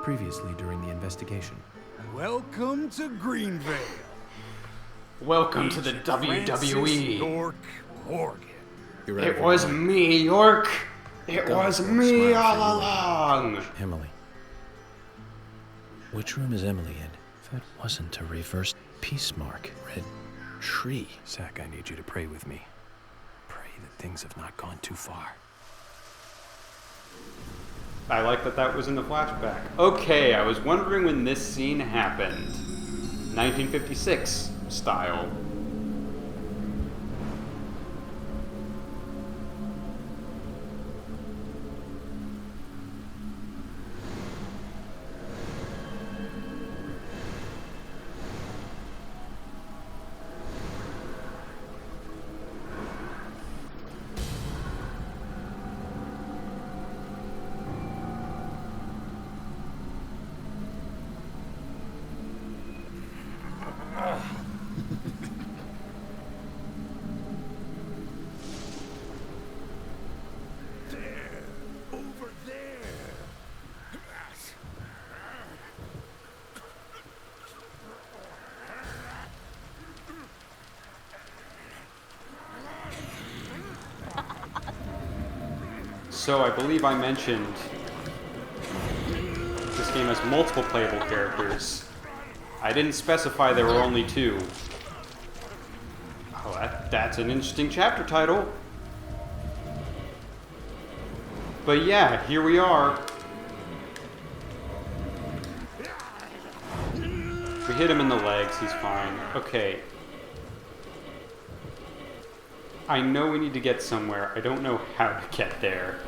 previously during the investigation. Welcome to Greenvale. Welcome to the Agent WWE. Francis York Morgan. It was me, York. It was me all along. Emily. Which room is Emily in? That wasn't a reverse peace mark. Red tree. Zach, I need you to pray with me. Pray that things have not gone too far. I like that was in the flashback. Okay, I was wondering when this scene happened. 1956 style. So I believe I mentioned this game has multiple playable characters. I didn't specify there were only 2. Oh, that's an interesting chapter title. But yeah, here we are. We hit him in the legs, he's fine. Okay. I know we need to get somewhere. I don't know how to get there.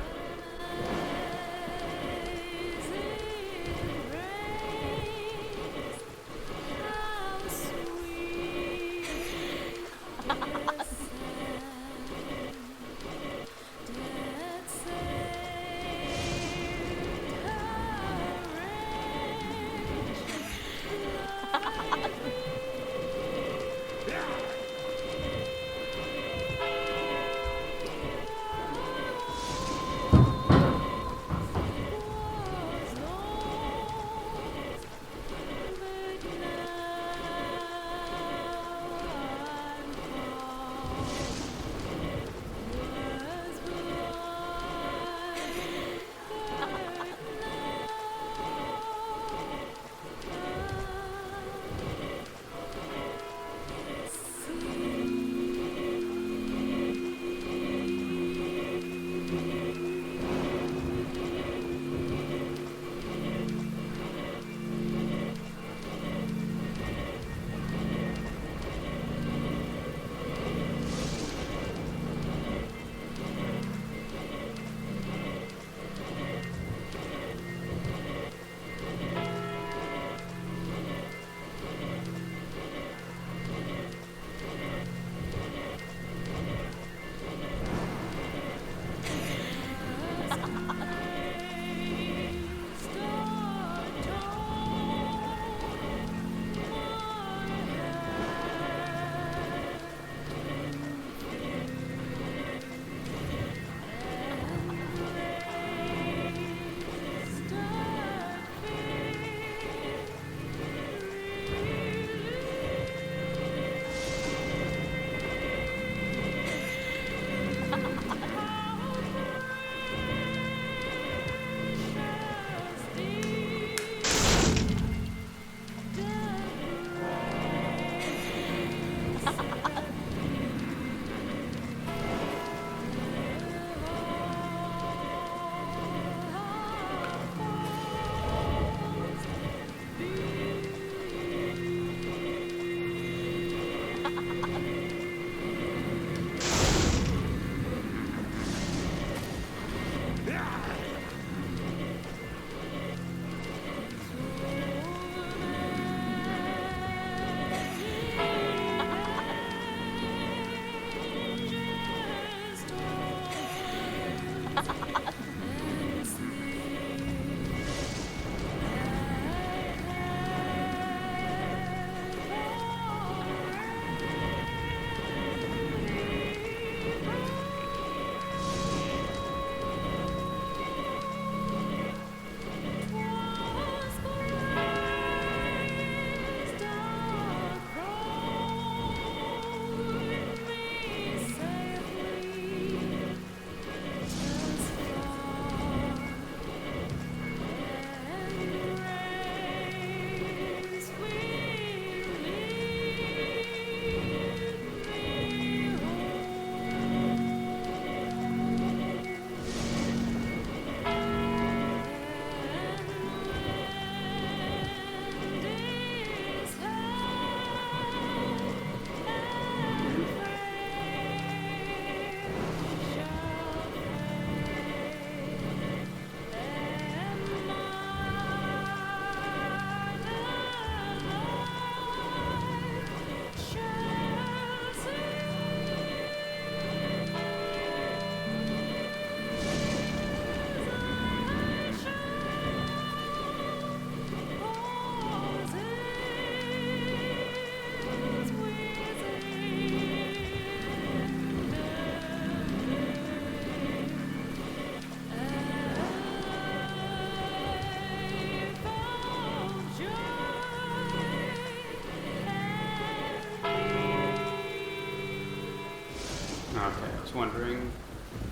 was wondering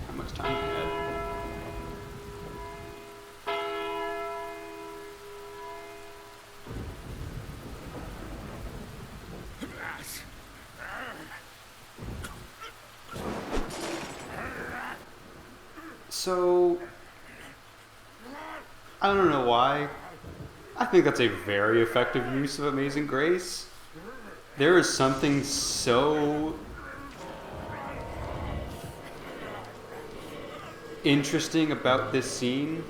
how much time I had. So, I don't know why. I think that's a very effective use of Amazing Grace. There is something so interesting about this scene.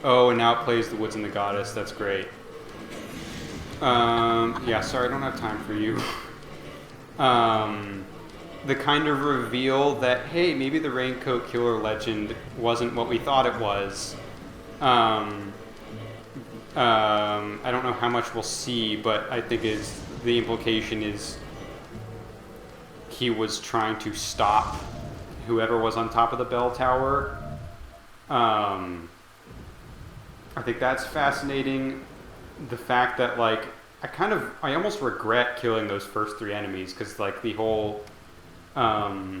Oh, and now it plays The Woods and the Goddess. That's great. Yeah, sorry, I don't have time for you. The kind of reveal that, hey, maybe the Raincoat Killer legend wasn't what we thought it was. I don't know how much we'll see, but I think the implication is he was trying to stop whoever was on top of the bell tower. I think that's fascinating. The fact that, like, I almost regret killing those first 3 enemies, because, like, the whole, I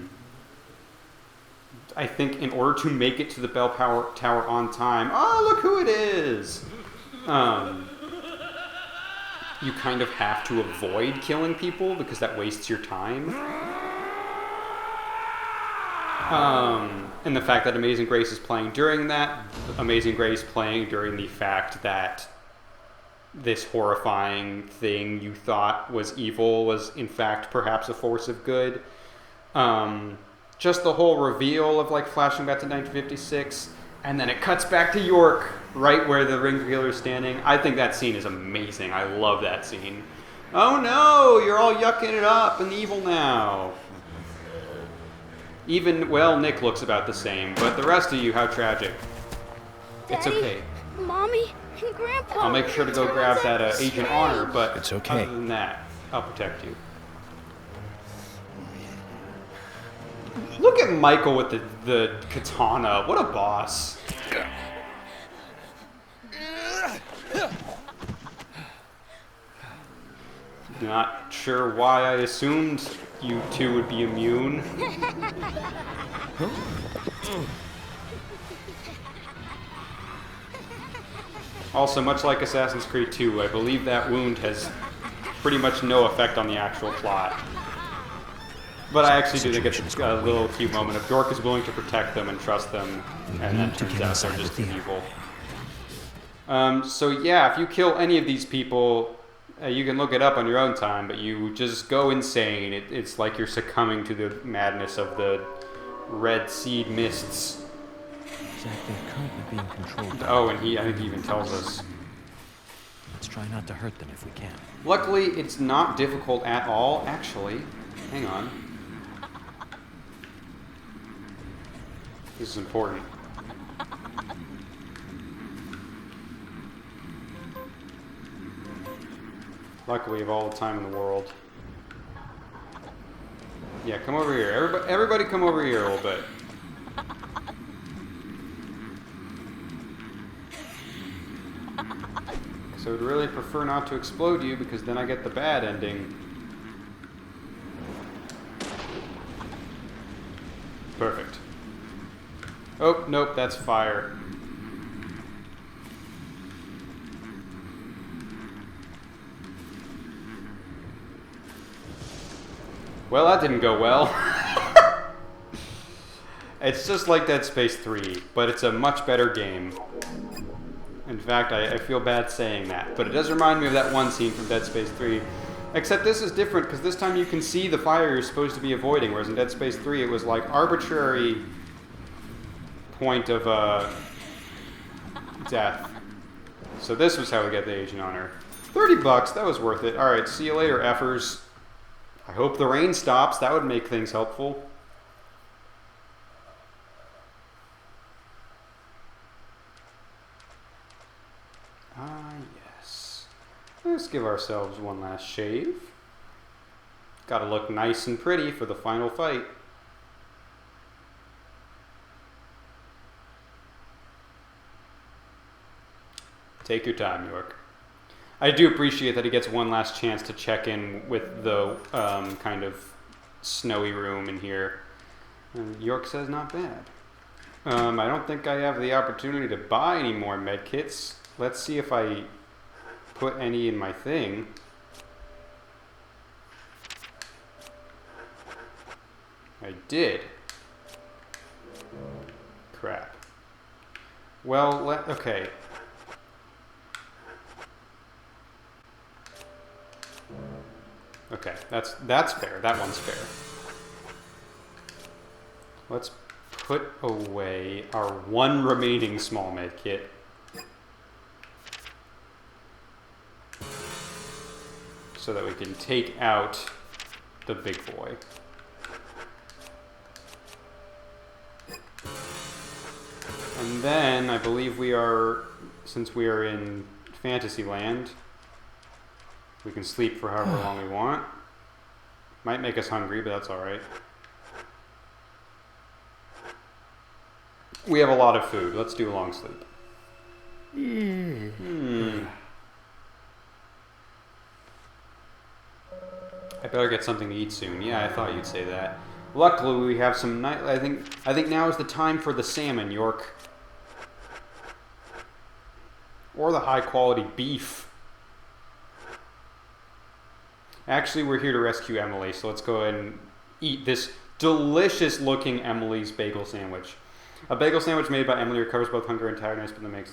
think in order to make it to the bell tower on time, oh, look who it is! You kind of have to avoid killing people because that wastes your time. And the fact that Amazing Grace is playing during that, Amazing Grace playing during the fact that this horrifying thing you thought was evil was in fact perhaps a force of good. Just the whole reveal of, like, flashing back to 1956, and then it cuts back to York, right where the ring killer is standing. I think that scene is amazing. I love that scene. Oh no, you're all yucking it up and evil now. Even, well, Nick looks about the same, but the rest of you, how tragic. Daddy, it's okay. Mommy, and Grandpa. I'll make sure to go grab that Agent Honor, but it's okay. Other than that, I'll protect you. Look at Michael with the katana. What a boss. Not sure why I assumed you two would be immune. Also, much like Assassin's Creed 2, I believe that wound has pretty much no effect on the actual plot. But I actually do think it's a little cute moment of York is willing to protect them and trust them, and then turns out they're just evil. So yeah, if you kill any of these people, you can look it up on your own time, but you just go insane. It's like you're succumbing to the madness of the red seed mists. Zach, they're currently being controlled. Oh, and I think he even tells us. Let's try not to hurt them if we can. Luckily, it's not difficult at all, actually. Hang on. This is important. Luckily, we have all the time in the world. Yeah, come over here. Everybody come over here a little bit. So I'd really prefer not to explode you, because then I get the bad ending. Perfect. Oh, nope, that's fire. Well, that didn't go well. It's just like Dead Space 3, but it's a much better game. In fact, I feel bad saying that, but it does remind me of that one scene from Dead Space 3. Except this is different, because this time you can see the fire you're supposed to be avoiding, whereas in Dead Space 3 it was like arbitrary point of death. So this was how we get the Agent Honor. $30, that was worth it. Alright, see you later, effers. I hope the rain stops, that would make things helpful. Yes. Let's give ourselves one last shave. Gotta look nice and pretty for the final fight. Take your time, York. I do appreciate that he gets one last chance to check in with the kind of snowy room in here. And York says not bad. I don't think I have the opportunity to buy any more medkits. Let's see if I put any in my thing. I did. Crap. Well, okay. Okay, that's fair. That one's fair. Let's put away our one remaining small med kit. So that we can take out the big boy. And then I believe since we are in Fantasyland, we can sleep for however long we want. Might make us hungry, but that's alright. We have a lot of food. Let's do a long sleep. I better get something to eat soon. Yeah, I thought you'd say that. Luckily, we have some night. I think now is the time for the salmon, York. Or the high quality beef. Actually, we're here to rescue Emily, so let's go ahead and eat this delicious looking Emily's bagel sandwich. A bagel sandwich made by Emily recovers both hunger and tiredness, but then makes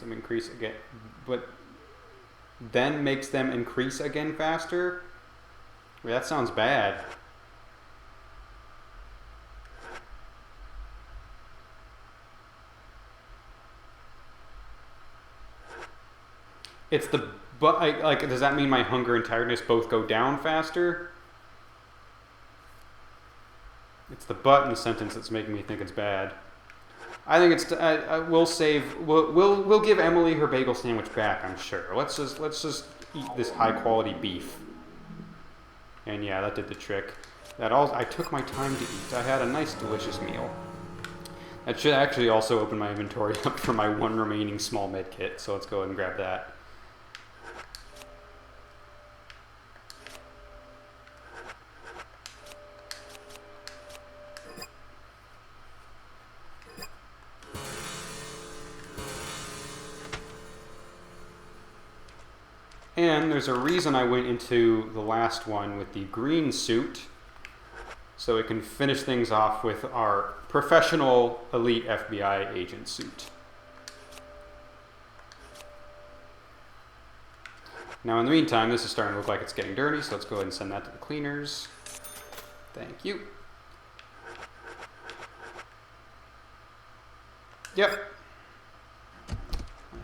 them increase again faster? Wait, that sounds bad. It's the does that mean my hunger and tiredness both go down faster? It's the but in the sentence that's making me think it's bad. I think it's. We'll give Emily her bagel sandwich back. I'm sure. Let's just eat this high quality beef. And yeah, that did the trick. I took my time to eat. I had a nice, delicious meal. That should actually also open my inventory up for my one remaining small med kit. So let's go ahead and grab that. And there's a reason I went into the last one with the green suit, so we can finish things off with our professional elite FBI agent suit. Now in the meantime, this is starting to look like it's getting dirty, so let's go ahead and send that to the cleaners. Thank you. Yep. I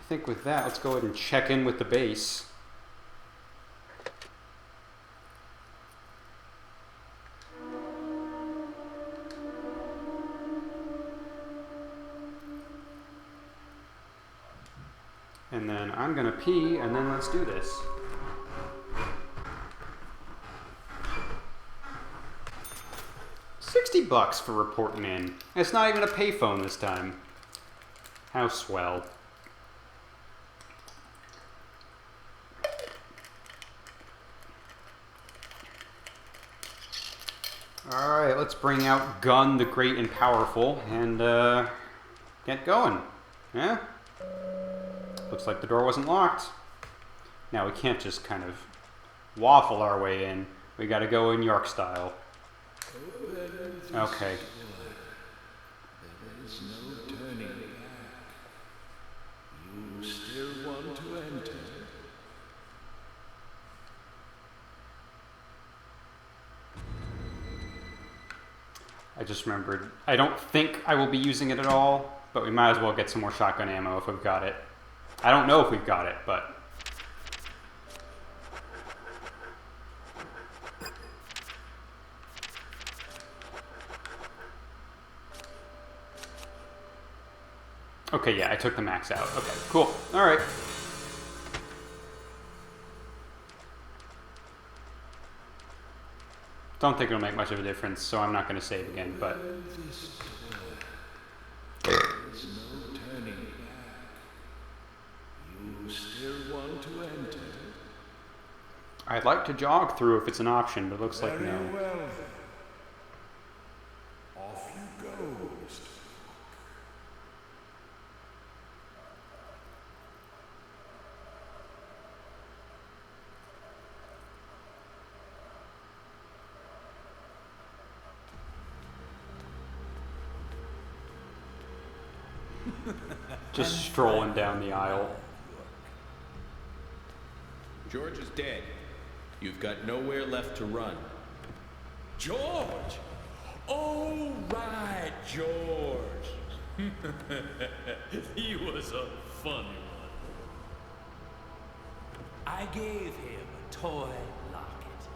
think with that, let's go ahead and check in with the base. And then I'm gonna pee, and then let's do this. $60 for reporting in. It's not even a payphone this time. How swell. Alright, let's bring out Gun the Great and Powerful and get going. Yeah? Looks like the door wasn't locked. Now we can't just kind of waffle our way in. We gotta go in York style. Okay. There is no turning back. You still want to enter? I just remembered. I don't think I will be using it at all, but we might as well get some more shotgun ammo if we've got it. I don't know if we've got it, but... Okay, yeah, I took the max out. Okay, cool. Alright. Don't think it'll make much of a difference, so I'm not going to save again, but... There is no turning back. You still want to enter? I'd like to jog through if it's an option, but it looks like no. Very well. Off you go. just strolling down the aisle. George is dead. You've got nowhere left to run. George! Oh, right, George. He was a funny one. I gave him a toy locket,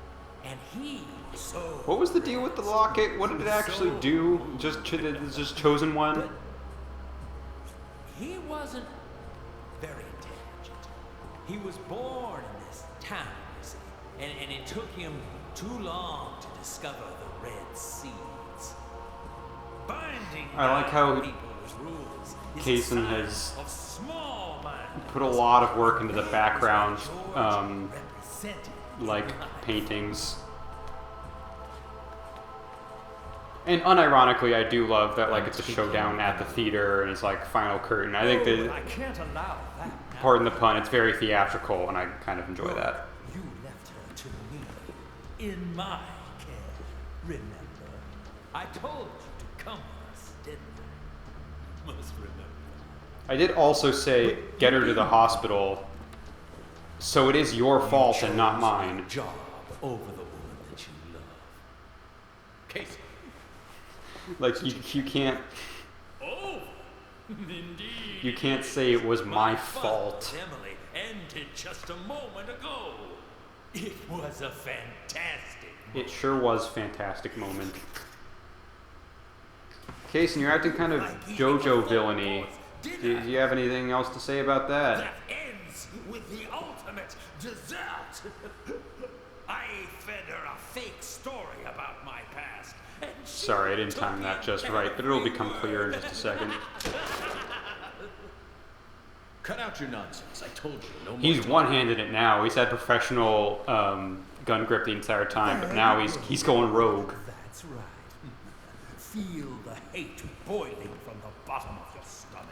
and he was so... What was the deal with the locket? What did it actually do? Just chosen one? But he wasn't very intelligent. He was born in this town, you see, and it took him too long to discover the red seeds. Binding I like how people's rules is a Kaysen sign has of small-mindedness. put a lot of work into the background, George represented like life. paintings. And unironically, I do love that, like, it's a showdown at the theater and it's like final curtain. I think Oh, that, I can't allow that now. pardon the pun, it's very theatrical, and I kind of enjoy that. You left her to me in my care. Remember, I told you to come with us, didn't I? Must remember. I did also say, get her to the hospital, so it is your fault and not mine. Job over the woman that you love. Case. Like, you can't, Oh, indeed. you can't say it was my fun fault. with Emily ended just a moment ago. It was a fantastic. It sure was a fantastic moment. Kaysen, you're acting kind of JoJo villainy. Do you have anything else to say about that? That ends with the ultimate dessert. I fed her a fake story about my past. And she Sorry, I didn't took time that it just right, but it'll every become clear in word. just a second. Cut out your nonsense. I told you. No more He's talking. one-handed it now. He's had professional gun grip the entire time, but now he's going rogue. That's right. Feel the hate boiling from the bottom of your stomach.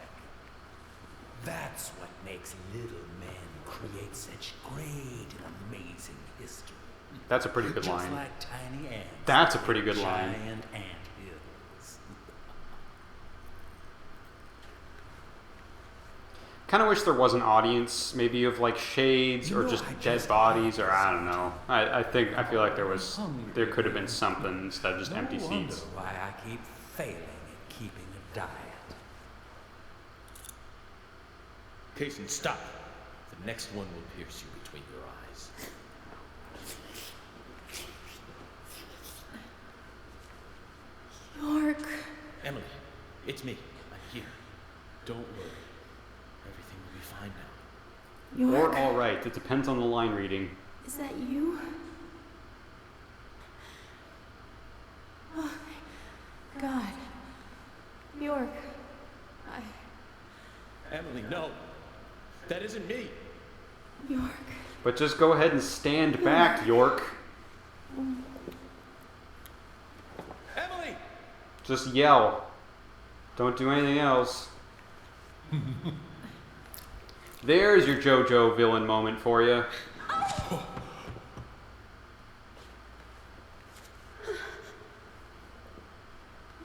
That's what makes little men create such great and amazing history. That's a pretty good Just line. like tiny ants. That's a pretty good line. Giant ant hills. Kind of wish there was an audience, maybe of like shades or just dead bodies, or I don't know. I feel like there could have been something instead of just empty No wonder seats. why I keep failing at keeping a diet. Kaysen, stop. The next one will pierce you between your eyes. York. Emily, it's me. I'm here. Don't worry. Everything will be fine now. Or York. all right, it depends on the line reading. Is that you? Oh, thank God. York. Emily, no. That isn't me. York. But just go ahead and stand back, York. Emily! Just yell. Don't do anything else. There's your JoJo villain moment for you.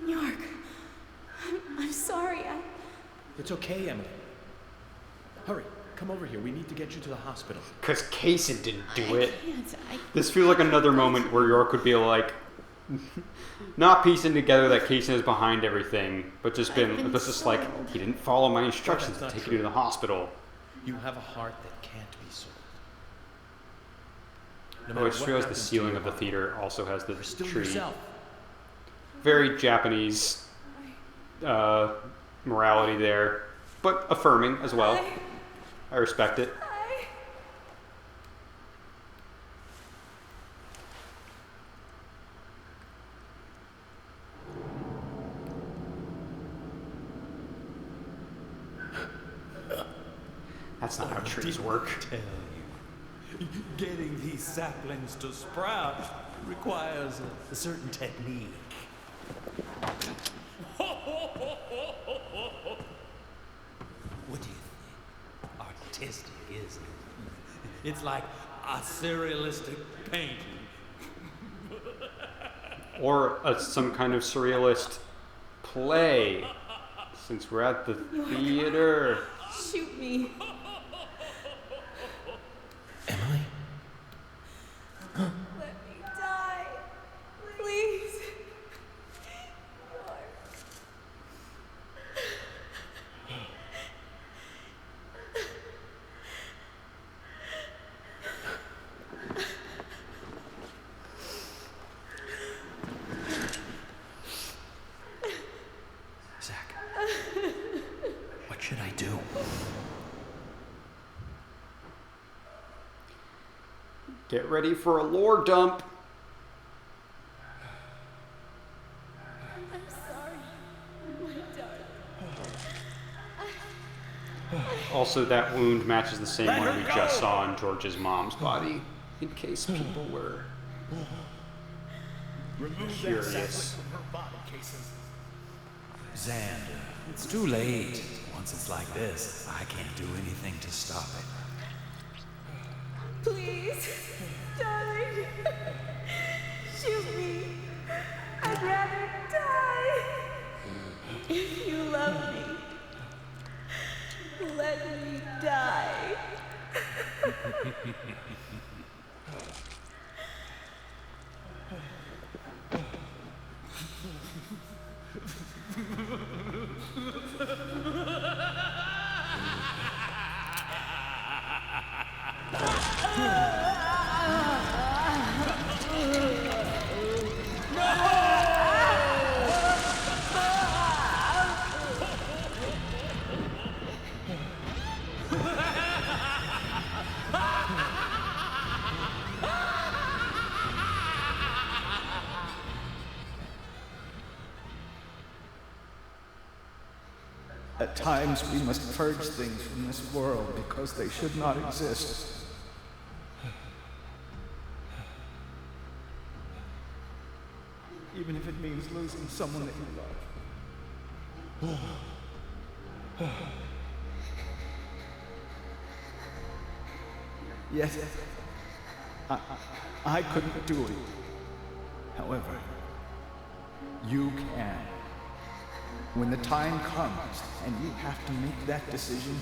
York. I'm sorry. It's okay, Emily. Hurry, come over here. We need to get you to the hospital. Because Kaysen didn't do it. Can't. This feels like another moment where York would be like, not piecing together that Kaysen is behind everything, but just like, he didn't follow my instructions to That's not take true. you to the hospital. You have a heart that can't be sold. No Oh, matter it what shows the happens to ceiling your of the heart, theater also has the you're still tree. yourself. Very Japanese morality there, but affirming as well. I respect it. That's not how trees work. Tell you, getting these saplings to sprout requires a certain technique. What do you think? Artistic, isn't it? It's like a surrealistic painting. Or some kind of surrealist play. Since we're at the theater. Shoot me. Emily? Let me die. Please. York. Zach. What should I do? Get ready for a lore dump. I'm sorry, my darling. Also, that wound matches the same one we just saw on George's mom's body, in case people were curious. Xander, it's too late. Once it's like this, I can't do anything to stop it. Please, darling. Shoot me. I'd rather die. If you love me, let me die. At times we must purge things from this world because they should not exist. Even if it means losing someone that you love. Yes, I couldn't do it. However, you can. When the time comes and you have to make that decision,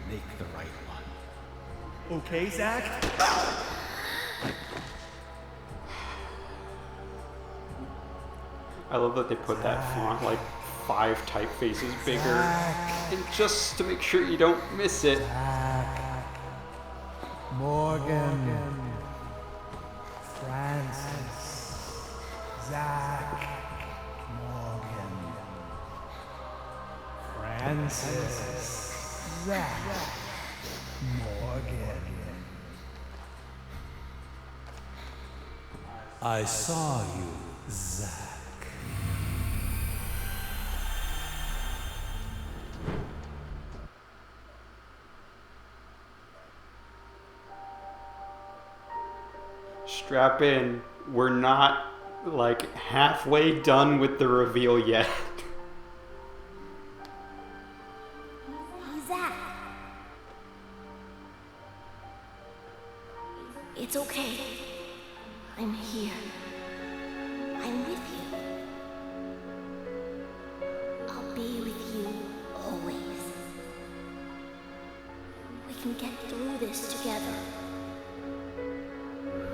make the right one. Okay, Zach? I love that they put that font like 5 typefaces bigger, and just to make sure you don't miss it. Morgan, Francis, Zach, Morgan, Francis, Zach, Morgan. I saw you, Zach. Strap in. We're not like halfway done with the reveal yet. Oh, Zach. It's okay. I'm here. I'm with you. I'll be with you always. We can get through this together.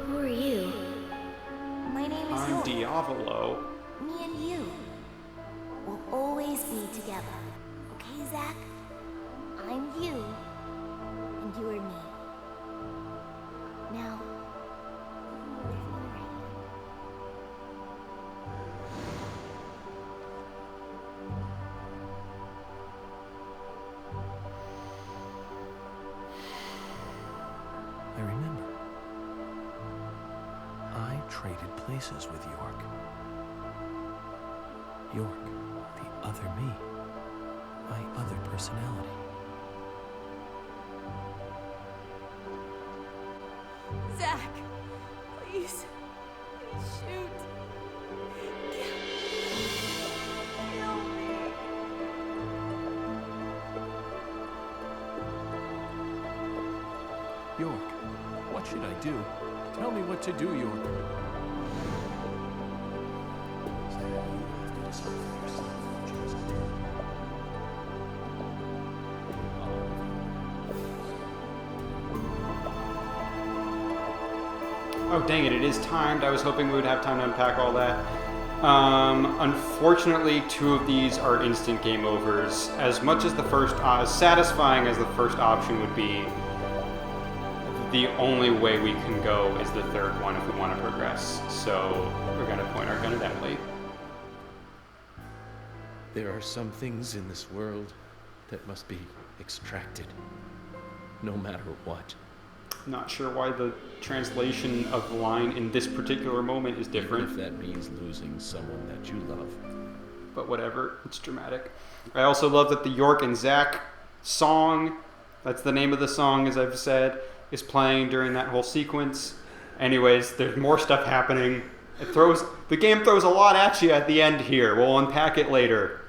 Who are you? My name is I'm York. Diavolo. Me and you will always be together. Okay, Zach? I'm you, and you are me. Now, I remember. I traded places with York. York, the other me. My other personality. Zach, please, shoot. Kill me. York, what should I do? Tell me what to do, York. Oh, dang it, it is timed. I was hoping we would have time to unpack all that. Unfortunately, 2 of these are instant game overs. As much as the first, as satisfying as the first option would be, the only way we can go is the third one if we want to progress. So we're going to point our gun at Emily. There are some things in this world that must be extracted, no matter what. Not sure why the translation of the line in this particular moment is different. Even if that means losing someone that you love. But whatever, it's dramatic. I also love that the York and Zack song, that's the name of the song, as I've said, is playing during that whole sequence. Anyways, there's more stuff happening. The game throws a lot at you at the end here. We'll unpack it later.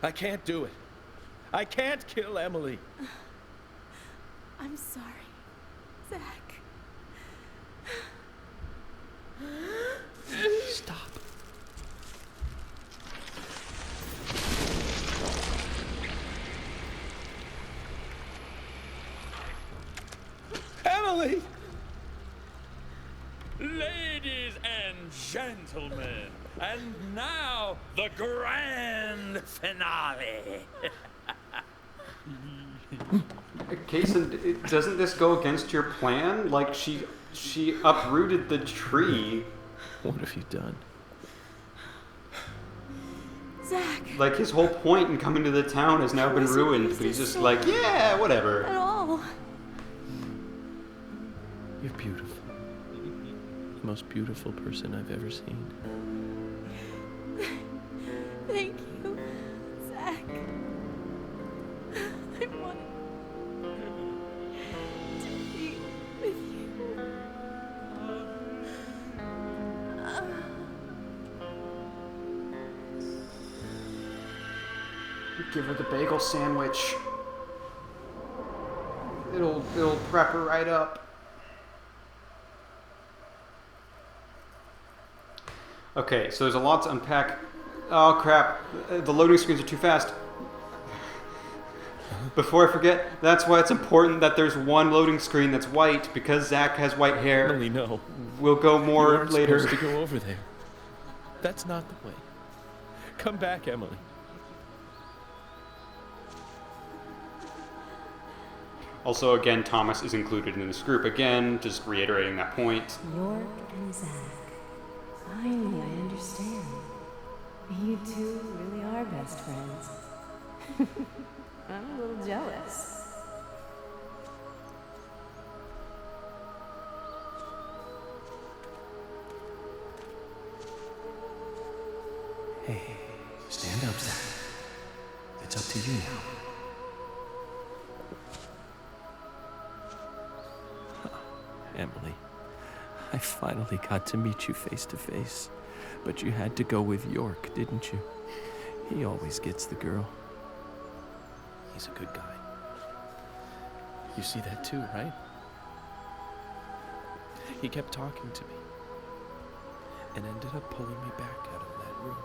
I can't do it. I can't kill Emily. I'm sorry, Zack. Stop. Emily! Ladies and gentlemen, and now the grand finale. Kason, doesn't this go against your plan? Like, she uprooted the tree. What have you done? Zack. Like, his whole point in coming to the town has now been ruined, but he's just like, yeah, whatever. At all. You're beautiful. The most beautiful person I've ever seen. Thank you, Zack. I wanted to be with you. Give her the bagel sandwich. It'll prep her right up. Okay, so there's a lot to unpack. Oh crap, the loading screens are too fast. Before I forget, that's why it's important that there's one loading screen that's white, because Zack has white hair. Emily, no. We'll go You more aren't later. supposed to go over there. That's not the way. Come back, Emily. Also, again, Thomas is included in this group again, just reiterating that point. York and Zack. Finally, I understand. You two really are best friends. I'm a little jealous. Hey, stand up, Zack. It's up to you now. Emily, I finally got to meet you face to face. But you had to go with York, didn't you? He always gets the girl. He's a good guy. You see that too, right? He kept talking to me and ended up pulling me back out of that room.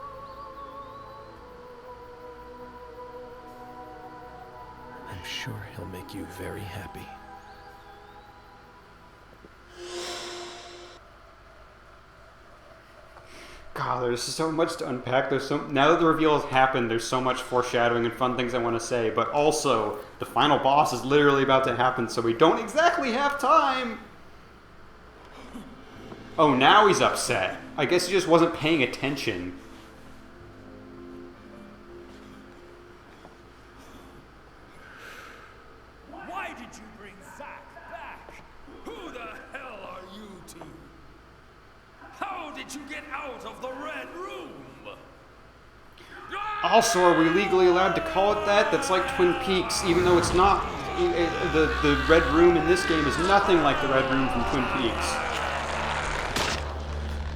I'm sure he'll make you very happy. God, there's so much to unpack. Now that the reveal has happened, there's so much foreshadowing and fun things I want to say. But also, the final boss is literally about to happen, so we don't exactly have time. Oh, now he's upset. I guess he just wasn't paying attention. Why did you bring Zack back? Who the hell are you two? How did you get out of the Red Room? Also, are we legally allowed to call it that? That's like Twin Peaks, even though it's not. The Red Room in this game is nothing like the Red Room from Twin Peaks.